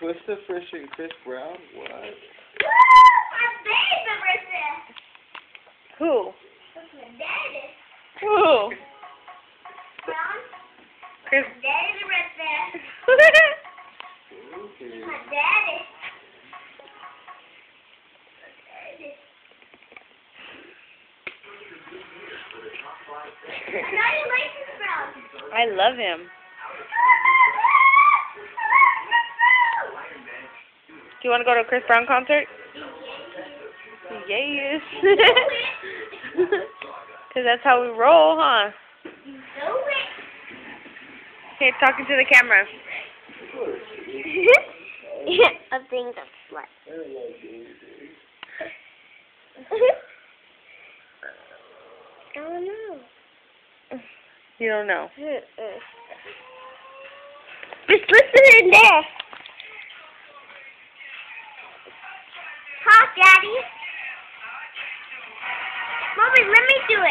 Twista Fish and Chris Brown? What? My baby birthday. Who? That's my daddy. Who? Brown. Chris. My daddy birthday. Okay. My daddy. I know you like Chris Brown. I love him. Do you want to go to a Chris Brown concert? Yes. Because that's how we roll, huh? Okay, talking to the camera. I think that's smart. I don't know. You don't know. Just listen in there. Talk, Daddy. Mommy, let me do it.